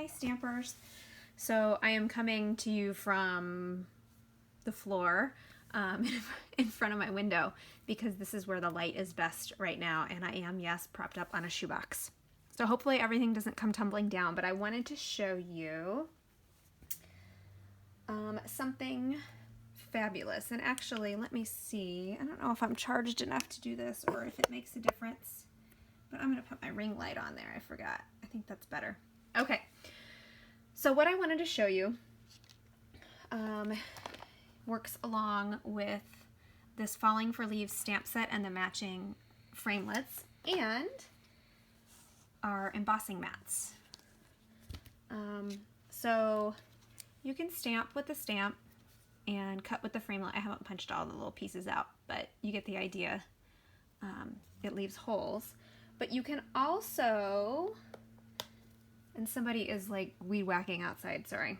Hi stampers. So I am coming to you from the floor in front of my window because this is where the light is best right now, and I am, yes, propped up on a shoebox. So hopefully everything doesn't come tumbling down, but I wanted to show you something fabulous. And actually, let me see. I don't know if I'm charged enough to do this or if it makes a difference, but I'm going to put my ring light on there. I forgot. I think that's better. Okay. So what I wanted to show you works along with this Falling for Leaves stamp set and the matching framelits and our embossing mats. So you can stamp with the stamp and cut with the framelit. I haven't punched all the little pieces out, but you get the idea. It leaves holes. But you can also, and somebody is like weed whacking outside, sorry.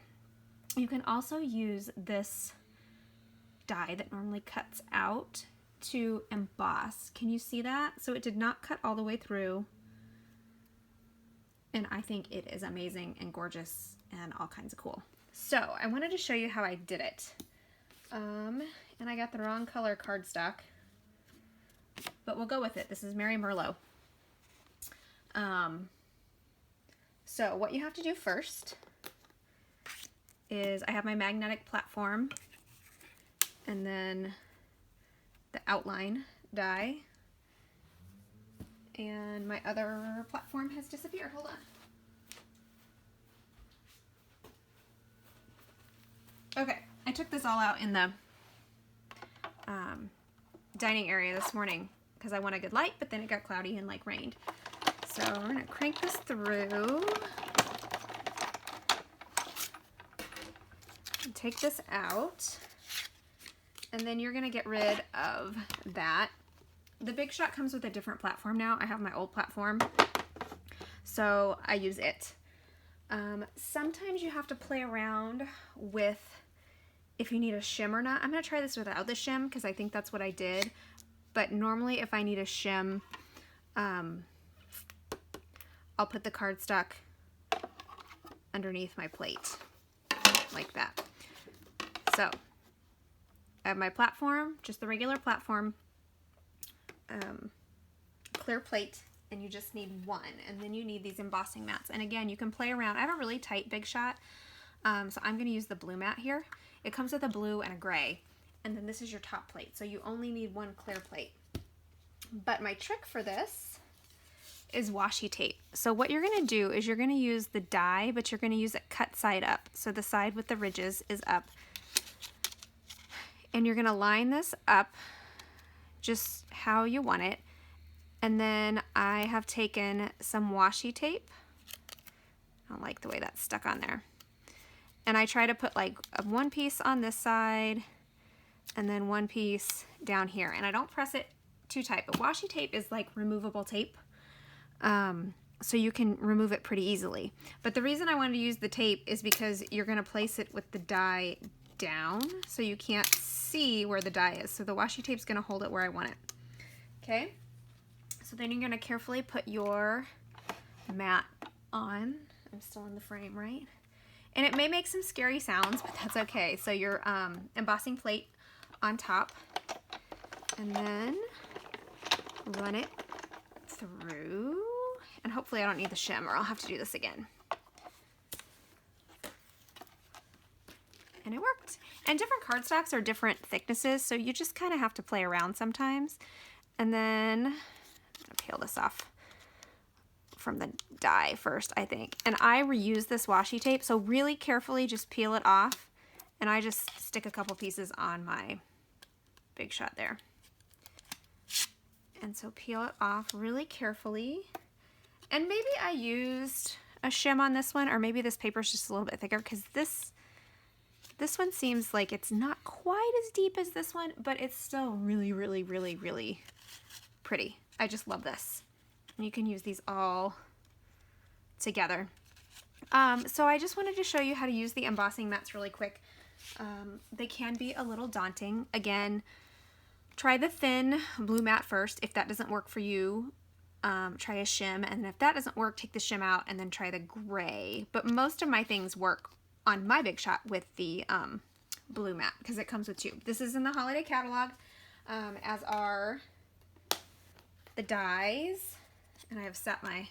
You can also use this die that normally cuts out to emboss. Can you see that? So it did not cut all the way through. And I think it is amazing and gorgeous and all kinds of cool. So I wanted to show you how I did it. And I got the wrong color cardstock, but we'll go with it. This is Mary Merlot. So what you have to do first is I have my magnetic platform and then the outline die, and my other platform has disappeared. Hold on. Okay, I took this all out in the dining area this morning because I want a good light, but then it got cloudy and like rained. So we're gonna crank this through and take this out, and then you're gonna get rid of that. The Big Shot comes with a different platform now. I have my old platform, so I use it. Sometimes you have to play around with if you need a shim or not. I'm gonna try this without the shim because I think that's what I did. But normally if I need a shim, I'll put the cardstock underneath my plate like that. So I have my platform, just the regular platform, clear plate, and you just need one, and then you need these embossing mats. And again, you can play around. I have a really tight Big Shot, so I'm going to use the blue mat here. It comes with a blue and a gray, and then this is your top plate, so you only need one clear plate. But my trick for this is washi tape. So what you're going to do is you're going to use the die, but you're going to use it cut side up, so the side with the ridges is up, and you're going to line this up just how you want it. And then I have taken some washi tape. I don't like the way that's stuck on there. And I try to put like one piece on this side and then one piece down here. And I don't press it too tight, but washi tape is like removable tape. So you can remove it pretty easily. But the reason I wanted to use the tape is because you're gonna place it with the die down so you can't see where the die is. So the washi tape's gonna hold it where I want it. Okay? So then you're gonna carefully put your mat on. I'm still in the frame, right? And it may make some scary sounds, but that's okay. So your embossing plate on top, and then run it through. And hopefully I don't need the shim or I'll have to do this again. And it worked. And different cardstocks are different thicknesses, so you just kind of have to play around sometimes. And then I'm gonna peel this off from the die first, I think. And I reuse this washi tape, so really carefully just peel it off. And I just stick a couple pieces on my Big Shot there. And so peel it off really carefully. And maybe I used a shim on this one, or maybe this paper is just a little bit thicker, because this one seems like it's not quite as deep as this one, but it's still really, really, really, really pretty. I just love this. And you can use these all together. So I just wanted to show you how to use the embossing mats really quick. They can be a little daunting. Again, try the thin blue mat first. If that doesn't work for you, try a shim, and if that doesn't work, take the shim out and then try the gray. But most of my things work on my Big Shot with the blue mat because it comes with two. This is in the holiday catalog, as are the dies, and I have set my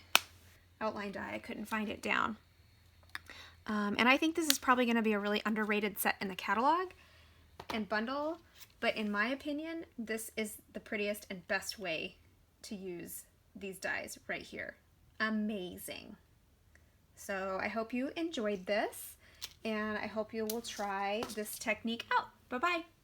outline die. I couldn't find it down. And I think this is probably going to be a really underrated set in the catalog and bundle, but in my opinion, this is the prettiest and best way to use these dies right here. Amazing. So I hope you enjoyed this, and I hope you will try this technique out. Bye-bye.